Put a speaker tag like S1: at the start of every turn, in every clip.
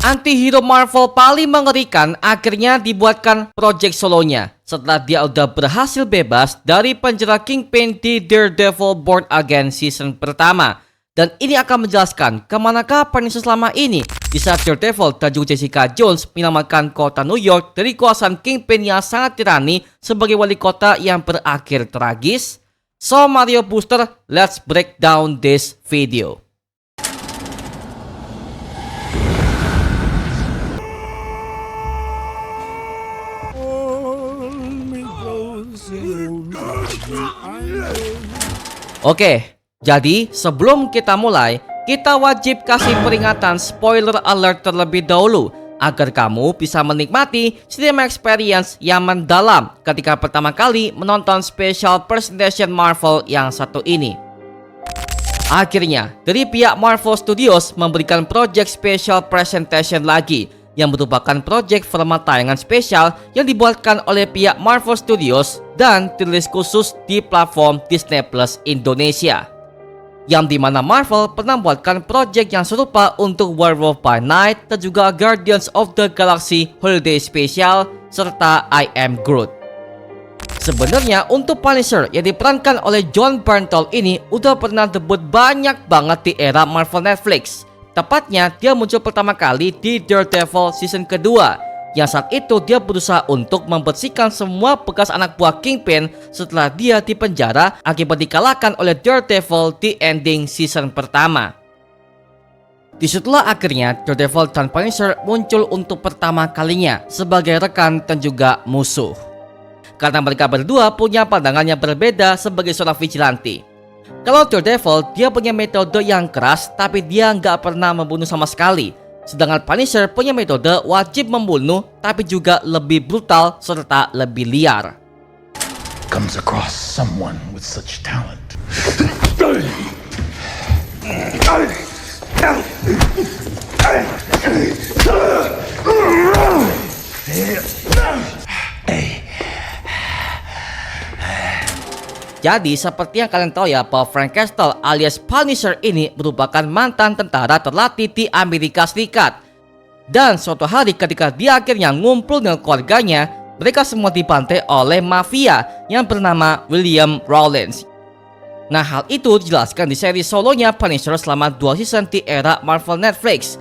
S1: Antihero Marvel paling mengerikan akhirnya dibuatkan project solonya setelah dia udah berhasil bebas dari penjara Kingpin di Daredevil Born Again season pertama. Dan ini akan menjelaskan kemanakah Punisher selama ini di saat Daredevil dan juga Jessica Jones menyelamatkan kota New York dari kuasaan Kingpin yang sangat tirani sebagai wali kota yang berakhir tragis. So Mario Booster, let's break down this video. Oke, jadi sebelum kita mulai, kita wajib kasih peringatan spoiler alert terlebih dahulu agar kamu bisa menikmati cinema experience yang mendalam ketika pertama kali menonton special presentation Marvel yang satu ini. Akhirnya, dari pihak Marvel Studios memberikan project special presentation lagi yang merupakan project format tayangan spesial yang dibuatkan oleh pihak Marvel Studios dan dirilis khusus di platform Disney Plus Indonesia. Yang dimana Marvel pernah membuatkan project yang serupa untuk Werewolf by Night dan juga Guardians of the Galaxy Holiday Special serta I Am Groot. Sebenarnya untuk Punisher yang diperankan oleh Jon Bernthal ini udah pernah debut banyak banget di era Marvel Netflix. Tepatnya dia muncul pertama kali di Daredevil season kedua, yang saat itu dia berusaha untuk membersihkan semua bekas anak buah Kingpin setelah dia dipenjara akibat dikalahkan oleh Daredevil di ending season pertama. Disitulah akhirnya Daredevil dan Punisher muncul untuk pertama kalinya sebagai rekan dan juga musuh. Karena mereka berdua punya pandangan yang berbeda sebagai seorang vigilante. Kalau Daredevil, dia punya metode yang keras tapi dia nggak pernah membunuh sama sekali. Sedangkan Punisher punya metode wajib membunuh tapi juga lebih brutal serta lebih liar.
S2: Comes across someone with such talent.
S1: Jadi seperti yang kalian tahu ya, bahwa Frank Castle alias Punisher ini merupakan mantan tentara terlatih di Amerika Serikat. Dan suatu hari ketika dia akhirnya ngumpul dengan keluarganya, mereka semua dibantai oleh mafia yang bernama William Rawlins. Nah, hal itu dijelaskan di seri solonya Punisher selama 2 season di era Marvel Netflix,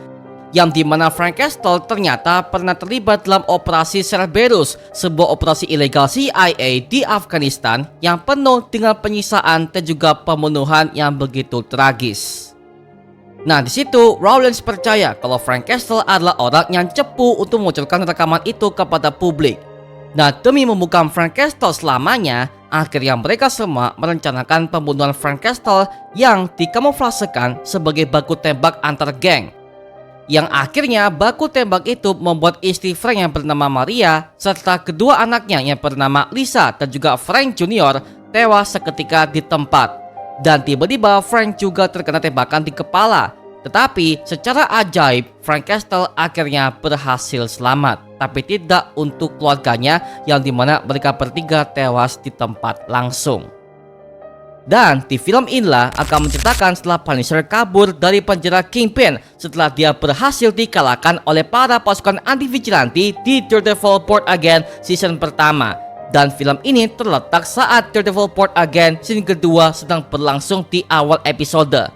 S1: yang dimana Frank Castle ternyata pernah terlibat dalam operasi Cerberus, sebuah operasi ilegal CIA di Afghanistan yang penuh dengan penyisaan dan juga pembunuhan yang begitu tragis. Nah, di situ Rawlins percaya kalau Frank Castle adalah orang yang cepu untuk memunculkan rekaman itu kepada publik. Nah, demi membungkam Frank Castle selamanya, akhirnya mereka semua merencanakan pembunuhan Frank Castle yang dikamuflasekan sebagai baku tembak antar geng. Yang akhirnya baku tembak itu membuat istri Frank yang bernama Maria serta kedua anaknya yang bernama Lisa dan juga Frank Jr. tewas seketika di tempat. Dan tiba-tiba Frank juga terkena tembakan di kepala. Tetapi secara ajaib Frank Castle akhirnya berhasil selamat, tapi tidak untuk keluarganya yang dimana mereka bertiga tewas di tempat langsung. Dan di film inilah akan menceritakan setelah Punisher kabur dari penjara Kingpin setelah dia berhasil dikalahkan oleh para pasukan anti-vigilante di Daredevil Born Again season pertama. Dan film ini terletak saat Daredevil Born Again season kedua sedang berlangsung di awal episode.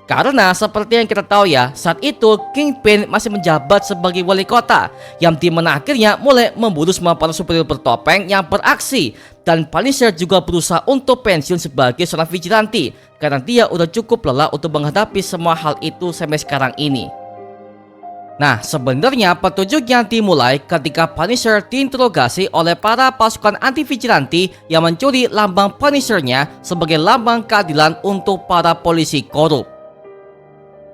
S1: Karena seperti yang kita tahu ya, saat itu Kingpin masih menjabat sebagai wali kota, yang dimana akhirnya mulai membunuh semua para superior bertopeng yang beraksi. Dan Punisher juga berusaha untuk pensiun sebagai seorang vigilante karena dia udah cukup lelah untuk menghadapi semua hal itu sampai sekarang ini. Nah, sebenarnya petunjuk yang dimulai ketika Punisher diinterogasi oleh para pasukan anti-vigilante yang mencuri lambang Punisher-nya sebagai lambang keadilan untuk para polisi korup.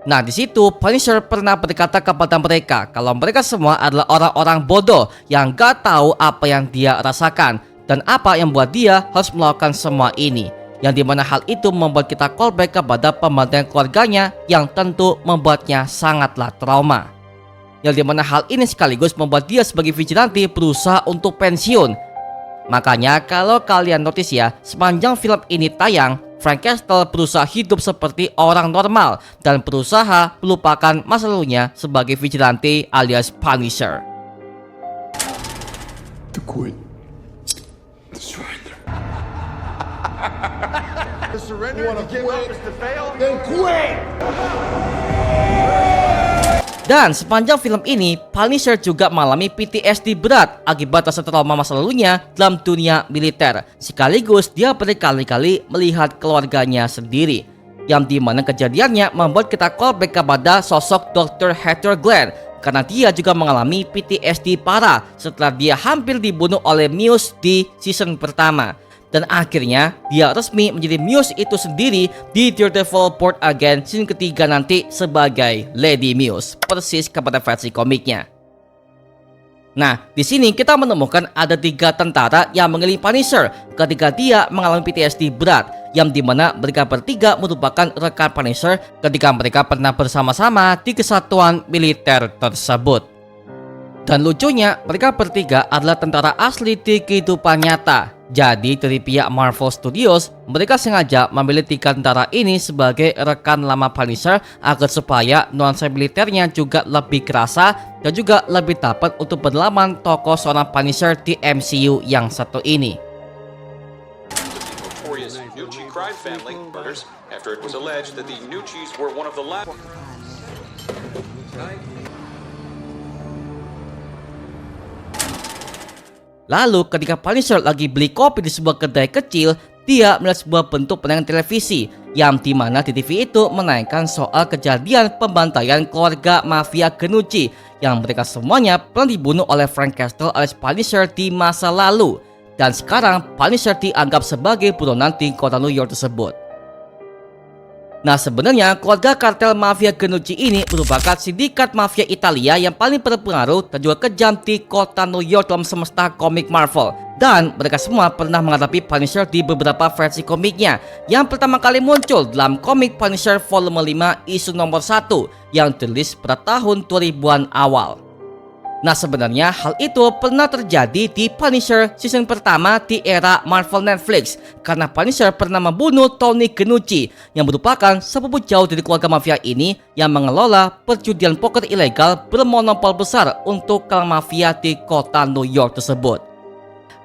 S1: Nah, di situ Punisher pernah berkata kepada mereka kalau mereka semua adalah orang-orang bodoh yang gak tahu apa yang dia rasakan dan apa yang membuat dia harus melakukan semua ini. Yang dimana hal itu membuat kita callback kepada pembantaian keluarganya yang tentu membuatnya sangatlah trauma. Yang dimana hal ini sekaligus membuat dia sebagai vigilante berusaha untuk pensiun. Makanya kalau kalian notice ya, sepanjang film ini tayang, Frank Castle berusaha hidup seperti orang normal dan berusaha melupakan masa lalunya sebagai vigilante alias Punisher.
S2: To quit. To surrender.
S3: To surrender and to give up is to fail?
S2: Then quit!
S1: Dan sepanjang film ini, Punisher juga mengalami PTSD berat akibat rasa trauma masa lalunya dalam dunia militer. Sekaligus dia berkali-kali melihat keluarganya sendiri, yang dimana kejadiannya membuat kita callback kepada sosok Dr. Heather Glenn, karena dia juga mengalami PTSD parah setelah dia hampir dibunuh oleh Muse di season pertama. Dan akhirnya dia resmi menjadi Muse itu sendiri di Daredevil Born Again season ketiga nanti sebagai Lady Muse, persis kepada versi komiknya. Nah, di sini kita menemukan ada 3 tentara yang mengelilingi Punisher ketika dia mengalami PTSD berat, yang dimana mereka bertiga merupakan rekan Punisher ketika mereka pernah bersama-sama di kesatuan militer tersebut. Dan lucunya, mereka bertiga adalah tentara asli di kehidupan nyata. Jadi dari pihak Marvel Studios, mereka sengaja memilih 3 tentara ini sebagai rekan lama Punisher agar supaya nuansa militernya juga lebih kerasa dan juga lebih dapat untuk pendalaman tokoh seorang Punisher di MCU yang satu ini.
S4: Notorious Nucci crime family murders after it was alleged that the Nuccis were one of the last.
S1: Lalu ketika Punisher lagi beli kopi di sebuah kedai kecil, dia melihat sebuah bentuk penayangan televisi, yang dimana di TV itu menayangkan soal kejadian pembantaian keluarga mafia Genucci, yang mereka semuanya pernah dibunuh oleh Frank Castle alias Punisher di masa lalu. Dan sekarang Punisher dianggap sebagai buronan di kota New York tersebut. Nah, sebenarnya keluarga kartel mafia Genucci ini merupakan sindikat mafia Italia yang paling berpengaruh dan juga kejam di kota New York dalam semesta komik Marvel. Dan mereka semua pernah menghadapi Punisher di beberapa versi komiknya, yang pertama kali muncul dalam komik Punisher volume 5 isu nomor 1 yang dirilis pada tahun 2000-an awal. Nah, sebenarnya hal itu pernah terjadi di Punisher season pertama di era Marvel Netflix, karena Punisher pernah membunuh Tony Genucci yang merupakan sepupu jauh dari keluarga mafia ini yang mengelola perjudian poker ilegal bermonopol besar untuk klan mafia di kota New York tersebut.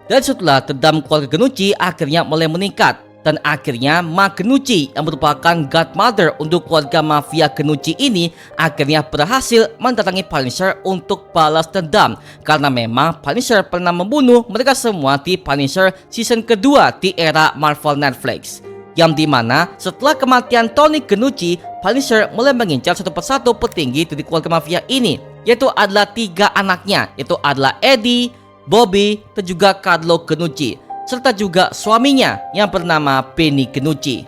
S1: Dan setelah dendam keluarga Genucci akhirnya mulai meningkat, dan akhirnya Ma Genucci yang merupakan godmother untuk keluarga mafia Genucci ini akhirnya berhasil mendatangi Punisher untuk balas dendam, karena memang Punisher pernah membunuh mereka semua di Punisher season kedua di era Marvel Netflix, yang dimana setelah kematian Tony Genucci, Punisher mulai mengincar satu persatu petinggi dari keluarga mafia ini, yaitu adalah 3 anaknya, yaitu adalah Eddie, Bobby, dan juga Carlo Genucci, serta juga suaminya yang bernama Benny Genucci.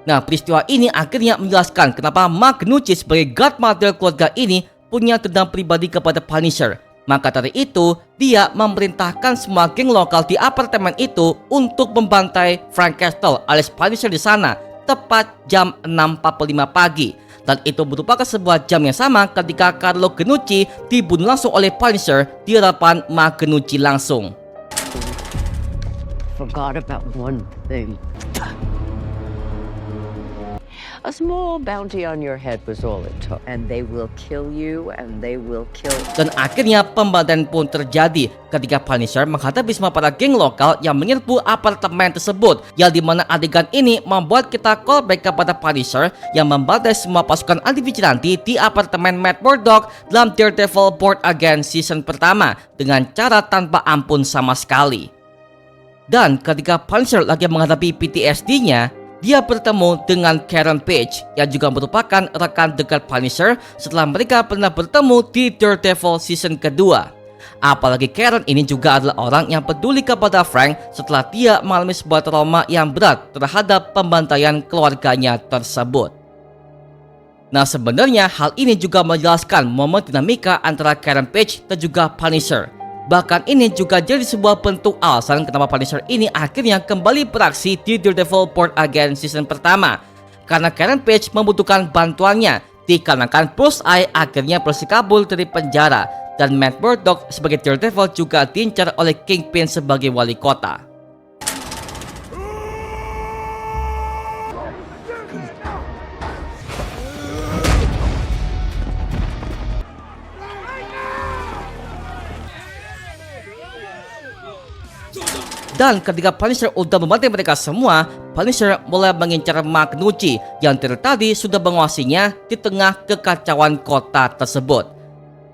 S1: Nah, peristiwa ini akhirnya menjelaskan kenapa Ma Genucci sebagai godmother keluarga ini punya dendam pribadi kepada Punisher. Maka dari itu, dia memerintahkan semua geng lokal di apartemen itu untuk membantai Frank Castle alias Punisher di sana tepat jam 6.45 pagi. Dan itu merupakan sebuah jam yang sama ketika Carlo Genucci dibunuh langsung oleh Punisher di hadapan Ma Genucci langsung.
S5: Forgot about one thing. A small bounty on your head was all it took. And they will kill you, and they will kill.
S1: Dan akhirnya pembantaian pun terjadi ketika Punisher menghadapi semua para geng lokal yang menyerbu apartemen tersebut, yang dimana adegan ini membuat kita callback kepada Punisher yang membantai semua pasukan anti vigilante di apartemen Matt Murdock dalam Daredevil Born Again season pertama dengan cara tanpa ampun sama sekali. Dan ketika Punisher lagi menghadapi PTSD-nya, dia bertemu dengan Karen Page yang juga merupakan rekan dekat Punisher setelah mereka pernah bertemu di Daredevil season kedua. Apalagi Karen ini juga adalah orang yang peduli kepada Frank setelah dia mengalami sebuah trauma yang berat terhadap pembantaian keluarganya tersebut. Nah, sebenarnya hal ini juga menjelaskan momen dinamika antara Karen Page dan juga Punisher. Bahkan ini juga jadi sebuah bentuk alasan kenapa Punisher ini akhirnya kembali beraksi di Daredevil Born Again season pertama, karena Karen Page membutuhkan bantuannya dikarenakan Bullseye akhirnya berhasil kabur dari penjara. dan Matt Murdock sebagai Daredevil juga diincar oleh Kingpin sebagai wali kota. Dan ketika Punisher udah membantai mereka semua, Punisher mulai mengincar Magnucci yang dari tadi sudah menguasainya di tengah kekacauan kota tersebut.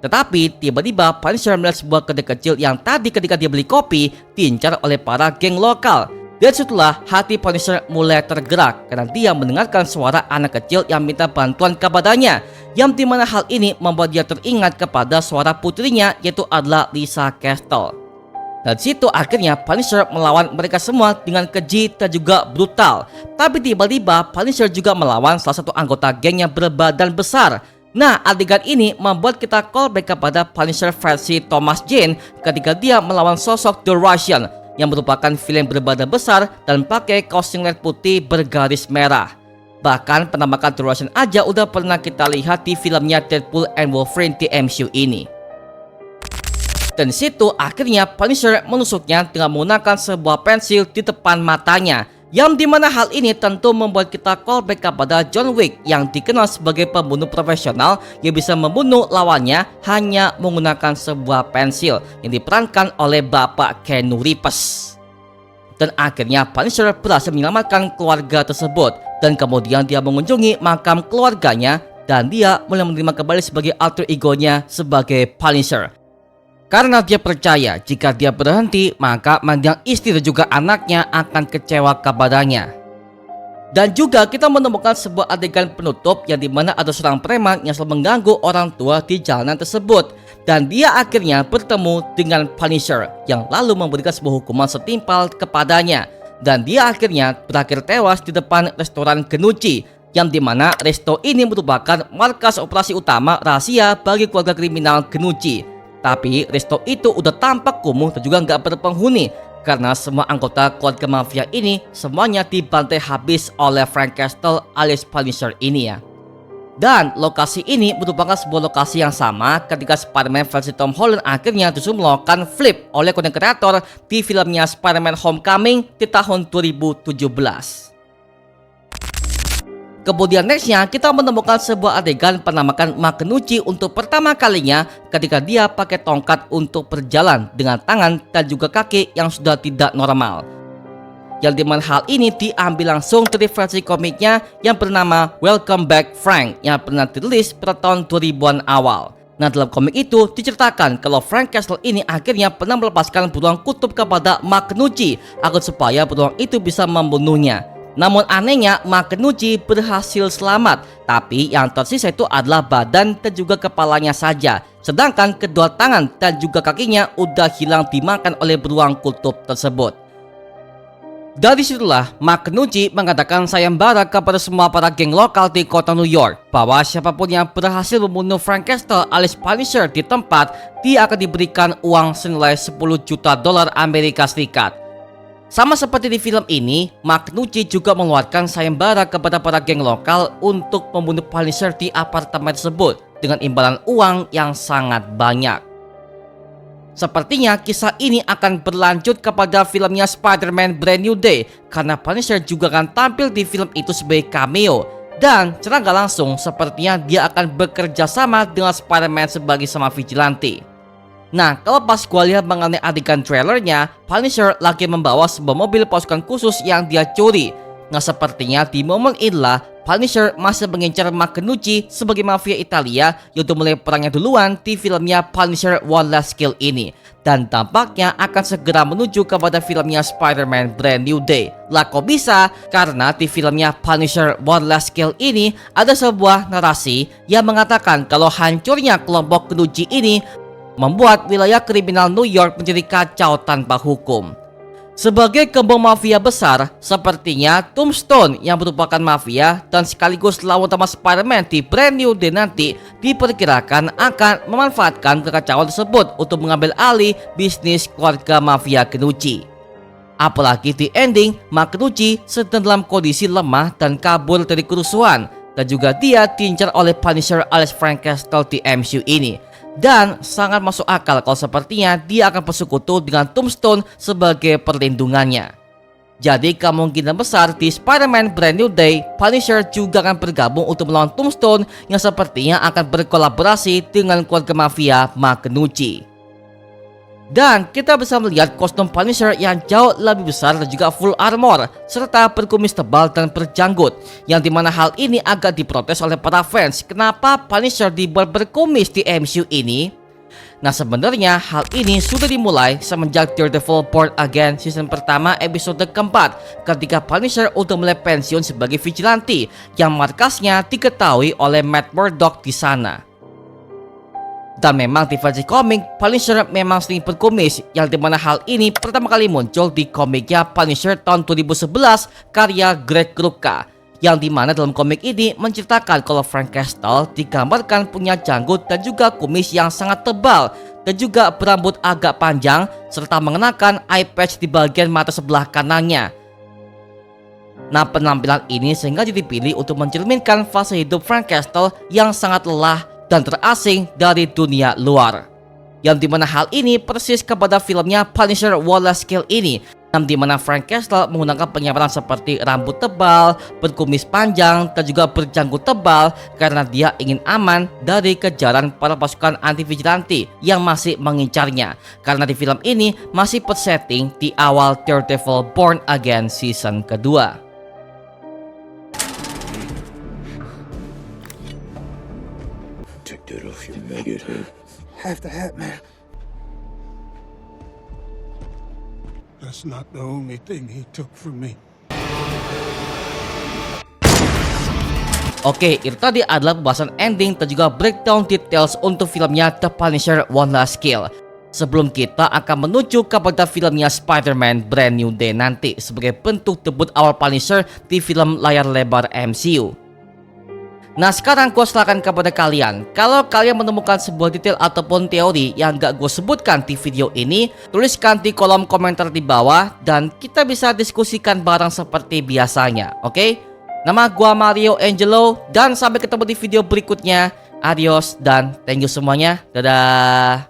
S1: Tetapi tiba-tiba Punisher melihat sebuah kedai kecil yang tadi ketika dia beli kopi diincar oleh para geng lokal. Dan setelah hati Punisher mulai tergerak karena dia mendengarkan suara anak kecil yang minta bantuan kepadanya, yang dimana hal ini membuat dia teringat kepada suara putrinya, yaitu adalah Lisa Castle. Dan situ akhirnya Punisher melawan mereka semua dengan keji dan juga brutal. Tapi tiba-tiba Punisher juga melawan salah satu anggota geng yang berbadan besar. Nah, adegan ini membuat kita callback kepada Punisher versi Thomas Jane ketika dia melawan sosok The Russian yang merupakan villain berbadan besar dan pakai kaos singlet putih bergaris merah. Bahkan penampakan The Russian aja udah pernah kita lihat di filmnya Deadpool and Wolverine di MCU ini. Dan situ akhirnya Punisher menusuknya dengan menggunakan sebuah pensil di depan matanya, yang dimana hal ini tentu membuat kita callback kepada John Wick yang dikenal sebagai pembunuh profesional yang bisa membunuh lawannya hanya menggunakan sebuah pensil yang diperankan oleh Bapak Keanu Reeves. Dan akhirnya Punisher berhasil menyelamatkan keluarga tersebut, dan kemudian dia mengunjungi makam keluarganya dan dia mulai menerima kembali sebagai alter egonya sebagai Punisher. Karena dia percaya jika dia berhenti, maka mendiang istri dan juga anaknya akan kecewa kepadanya. Dan juga kita menemukan sebuah adegan penutup yang dimana ada seorang preman yang selalu mengganggu orang tua di jalanan tersebut. Dan dia akhirnya bertemu dengan Punisher yang lalu memberikan sebuah hukuman setimpal kepadanya. Dan dia akhirnya berakhir tewas di depan restoran Genucci, yang dimana resto ini merupakan markas operasi utama rahasia bagi keluarga kriminal Genucci. Tapi resto itu udah tampak kumuh dan juga nggak berpenghuni karena semua anggota keluarga mafia ini semuanya dibantai habis oleh Frank Castle alias Punisher ini ya. Dan lokasi ini merupakan sebuah lokasi yang sama ketika Spider-Man versi Tom Holland akhirnya justru melakukan flip oleh konten kreator di filmnya Spider-Man Homecoming di tahun 2017. Kemudian nextnya kita menemukan sebuah adegan penampakan Magnucci untuk pertama kalinya ketika dia pakai tongkat untuk berjalan dengan tangan dan juga kaki yang sudah tidak normal. Yang dimana hal ini diambil langsung dari versi komiknya yang bernama Welcome Back Frank yang pernah dirilis pada tahun 2000-an awal. Nah, dalam komik itu diceritakan kalau Frank Castle ini akhirnya pernah melepaskan beruang kutub kepada Magnucci agar supaya beruang itu bisa membunuhnya. Namun anehnya Magnucci berhasil selamat, tapi yang tersisa itu adalah badan dan juga kepalanya saja. Sedangkan kedua tangan dan juga kakinya udah hilang dimakan oleh beruang kutub tersebut. Dari situlah Magnucci mengatakan sayembara kepada semua para geng lokal di kota New York bahwa siapapun yang berhasil membunuh Frank Castle alias Punisher di tempat, dia akan diberikan uang senilai $10 juta Amerika Serikat. Sama seperti di film ini, Magnucci juga mengeluarkan sayembara kepada para geng lokal untuk membunuh Punisher di apartemen tersebut dengan imbalan uang yang sangat banyak. Sepertinya kisah ini akan berlanjut kepada filmnya Spider-Man Brand New Day karena Punisher juga akan tampil di film itu sebagai cameo. Dan secara nggak langsung sepertinya dia akan bekerja sama dengan Spider-Man sebagai sama vigilante. Nah, kalau pas gua lihat mengenai adegan trailernya, Punisher lagi membawa sebuah mobil pasukan khusus yang dia curi. Nah, sepertinya di momen inilah Punisher masih mengincar Magnucci sebagai mafia Italia yang udah mulai perangnya duluan di filmnya Punisher One Last Kill ini. Dan tampaknya akan segera menuju kepada filmnya Spider-Man Brand New Day. Lah kok bisa? Karena di filmnya Punisher One Last Kill ini ada sebuah narasi yang mengatakan kalau hancurnya kelompok Genucci ini membuat wilayah kriminal New York menjadi kacau tanpa hukum. Sebagai gembong mafia besar, sepertinya Tombstone yang merupakan mafia dan sekaligus lawan utama Spider-Man di Brand New Day nanti diperkirakan akan memanfaatkan kekacauan tersebut untuk mengambil alih bisnis keluarga mafia Genucci. Apalagi di ending, Magnucci sedang dalam kondisi lemah dan kabur dari kerusuhan, dan juga dia diincar oleh Punisher alias Frank Castle di MCU ini. Dan sangat masuk akal kalau sepertinya dia akan bersekutu dengan Tombstone sebagai perlindungannya. Jadi kemungkinan besar di Spider-Man Brand New Day, Punisher juga akan bergabung untuk melawan Tombstone yang sepertinya akan berkolaborasi dengan keluarga mafia Makenuchi. Dan kita bisa melihat kostum Punisher yang jauh lebih besar dan juga full armor, serta berkumis tebal dan berjanggut, yang dimana hal ini agak diprotes oleh para fans. Kenapa Punisher dibuat berkumis di MCU ini? Nah, sebenarnya hal ini sudah dimulai semenjak Daredevil Born Again season pertama episode keempat, ketika Punisher udah mulai pensiun sebagai vigilante yang markasnya diketahui oleh Matt Murdock di sana. Dan memang di versi komik, Punisher memang sering berkumis, yang dimana hal ini pertama kali muncul di komiknya Punisher tahun 2011 karya Greg Rucka, yang dimana dalam komik ini menceritakan kalau Frank Castle digambarkan punya janggut dan juga kumis yang sangat tebal dan juga berambut agak panjang serta mengenakan eye patch di bagian mata sebelah kanannya. Nah, penampilan ini sengaja dipilih untuk mencerminkan fase hidup Frank Castle yang sangat lelah dan terasing dari dunia luar, yang dimana hal ini persis kepada filmnya Punisher Wallace Kill ini, yang dimana Frank Castle menggunakan penyamparan seperti rambut tebal, berkumis panjang, dan juga berjanggut tebal karena dia ingin aman dari kejaran para pasukan anti vigilante yang masih mengincarnya, karena di film ini masih bersetting di awal Daredevil Born Again season kedua.
S6: Take that off your maggot head.
S7: Half the hat, man. That's not the only thing he took from me.
S1: Oke, itu tadi adalah pembahasan ending dan juga breakdown details untuk filmnya The Punisher One Last Kill. Sebelum kita akan menuju kepada filmnya Spider-Man Brand New Day nanti sebagai bentuk debut awal Punisher di film layar lebar MCU. Nah, sekarang gue serahkan kepada kalian. Kalau kalian menemukan sebuah detail ataupun teori yang gak gue sebutkan di video ini, tuliskan di kolom komentar di bawah dan kita bisa diskusikan bareng seperti biasanya, oke? Nama gue Mario Angelo dan sampai ketemu di video berikutnya. Adios dan thank you semuanya. Dadah.